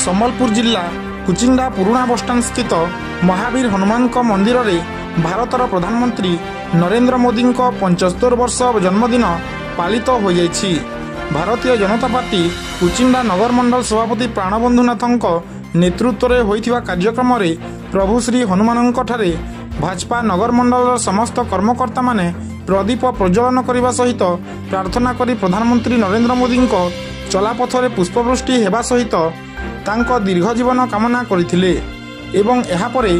ସମ୍ବଲପୁର ଜିଲ୍ଲା କୁଚିଣ୍ଡା ପୁରୁଣା ବସଷ୍ଟାଣ୍ଡ ସ୍ଥିତ ମହାବୀର ହନୁମାନଙ୍କ ମନ୍ଦିରରେ ଭାରତର ପ୍ରଧାନମନ୍ତ୍ରୀ ନରେନ୍ଦ୍ର ମୋଦିଙ୍କ 75 ବର୍ଷ ଜନ୍ମଦିନ ପାଳିତ ହୋଇଯାଇଛି। ଭାରତୀୟ ଜନତା ପାର୍ଟି କୁଚିଣ୍ଡା ନଗରମଣ୍ଡଳ ସଭାପତି ପ୍ରାଣବନ୍ଧୁ ନାଥଙ୍କ ନେତୃତ୍ୱରେ ହୋଇଥିବା କାର୍ଯ୍ୟକ୍ରମରେ ପ୍ରଭୁ ଶ୍ରୀ ହନୁମାନଙ୍କଠାରେ ଭାଜପା ନଗରମଣ୍ଡଳର ସମସ୍ତ କର୍ମକର୍ତ୍ତାମାନେ ପ୍ରଦୀପ ପ୍ରଜ୍ୱଳନ କରିବା ସହିତ ପ୍ରାର୍ଥନା କରି ପ୍ରଧାନମନ୍ତ୍ରୀ ନରେନ୍ଦ୍ର ମୋଦିଙ୍କ ଚଲାପଥରେ ପୁଷ୍ପବୃଷ୍ଟି ହେବା ସହିତ ତାଙ୍କ ଦୀର୍ଘ ଜୀବନ କାମନା କରିଥିଲେ ଏବଂ ଏହାପରେ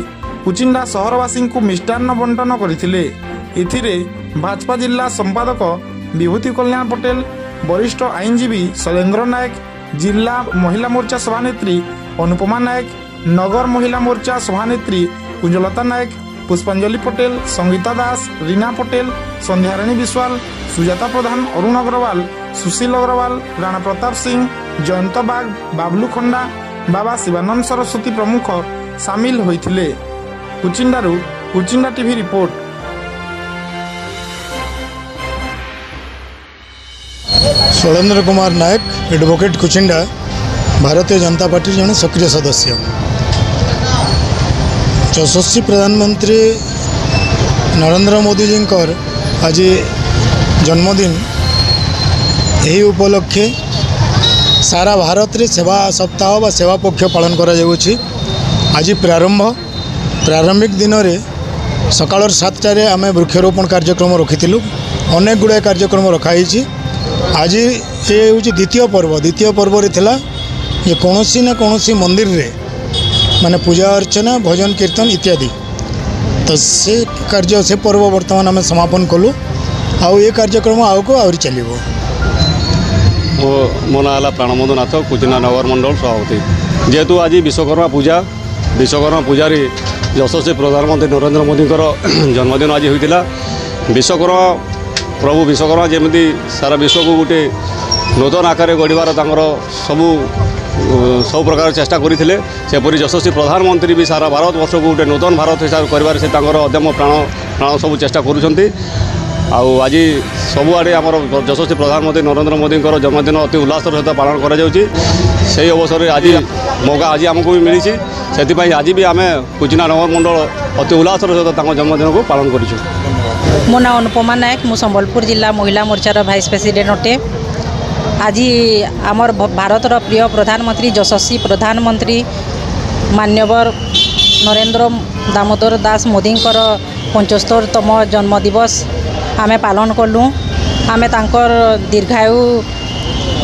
କୁଚିଣ୍ଡା ସହରବାସୀଙ୍କୁ ମିଷ୍ଟାନ୍ନ ବଣ୍ଟନ କରିଥିଲେ। ଏଥିରେ ଭାଜପା ଜିଲ୍ଲା ସମ୍ପାଦକ ବିଭୂତି କଲ୍ୟାଣ ପଟେଲ, ବରିଷ୍ଠ ଆଇନଜୀବୀ ଶୈଲେନ୍ଦ୍ର ନାୟକ, ଜିଲ୍ଲା ମହିଳା ମୋର୍ଚ୍ଚା ସଭାନେତ୍ରୀ ଅନୁପମା ନାୟକ, ନଗର ମହିଳା ମୋର୍ଚ୍ଚା ସଭାନେତ୍ରୀ କୁଞ୍ଜଲତା ନାୟକ, ପୁଷ୍ପାଞ୍ଜଳି ପଟେଲ, ସଙ୍ଗୀତା ଦାସ, ରୀନା ପଟେଲ, ସନ୍ଧ୍ୟାରାଣୀ ବିଶ୍ୱାଳ, ସୁଜାତା ପ୍ରଧାନ, ଅରୁଣ ଅଗ୍ରୱାଲ, ସୁଶୀଲ ଅଗ୍ରୱାଲ, ରାଣା ପ୍ରତାପ ସିଂ, ଜୟନ୍ତ ବାଗ, ବାବଲୁ ଖଣ୍ଡା, ବାବା ଶିବାନନ୍ଦ ସରସ୍ୱତୀ ପ୍ରମୁଖ ସାମିଲ ହୋଇଥିଲେ। କୁଚିଣ୍ଡାରୁ Kuchinda TV report. Shailendra Kumar Nayak, advocate Kuchinda, Bharatiya Janata party जन सक्रिय सदस्य। यशस्वी प्रधानमंत्री नरेंद्र मोदी जी आज जन्मदिन यही उपलक्षे सारा भारत रे सेवा सप्ताह व सेवा पक्ष पालन करा जाउछि। आज प्रारंभिक दिन में सकाल 7 आम वृक्षारोपण कार्यक्रम रखी अनेक गुड़ाए कार्यक्रम रखाई। आज ये हूँ द्वितीय पर्व थिला ये कौनसी ना कौनसी मंदिर रे माने पूजा अर्चना भजन कीर्तन इत्यादि तो से कार्य से पर्व वर्तमान आम समापन कलु आउ ये कार्यक्रम आउ को आहरी चलो। मो ना प्राणबंधु नाथ, कुचिंडा नगर मंडल सभापति। जेहेतु आज विश्वकर्मा पूजा यशस्वी प्रधानमंत्री नरेंद्र मोदी जन्मदिन आज होता। प्रभु विश्वकर्मा जमी सारा विश्व को गोटे नूतन आकार गढ़ार सब प्रकार चेष्टा करते सेपरी यशस्वी प्रधानमंत्री भी सारा भारत वर्ष को गोटे नूतन भारत हिसाब कर अद्यम प्राण सब चेष्टा करुँच। आज सबुआड़े आम यशस्वी प्रधानमंत्री नरेंद्र मोदी जन्मदिन अति उल्लास सहित पालन कर अवसर में आज मौका आज आमको भी मिली से आज भी आम कुचिंडा नगर मंडल अति उल्लास सहित जन्मदिन को पालन करूँ। मो ना अनुपमा नायक, मु संबलपुर जिला महिला मोर्चार भाइस प्रेसिडेंट अटे। आज आमर भारतर प्रिय प्रधानमंत्री यशस्वी प्रधानमंत्री मान्यवर नरेंद्र दामोदर दास मोदी 75तम जन्मदिवस आमे पालन कलु। आमे तांकर दीर्घायु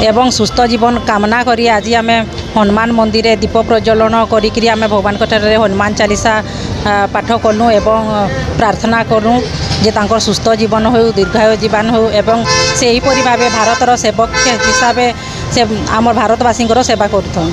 एवं सुस्थ जीवन कामना करी आज आमे हनुमान मंदिर दीप प्रज्वलन करी आमे भगवान ठारे हनुमान चालीसा पाठ कलु एवं प्रार्थना करूँ जे तांकर सुस्थ जीवन हो, दीर्घायु जीवन हो एवं से हीपरि भावे भारतर सेवक हिसाब से आम भारतवासी सेवा करूँ।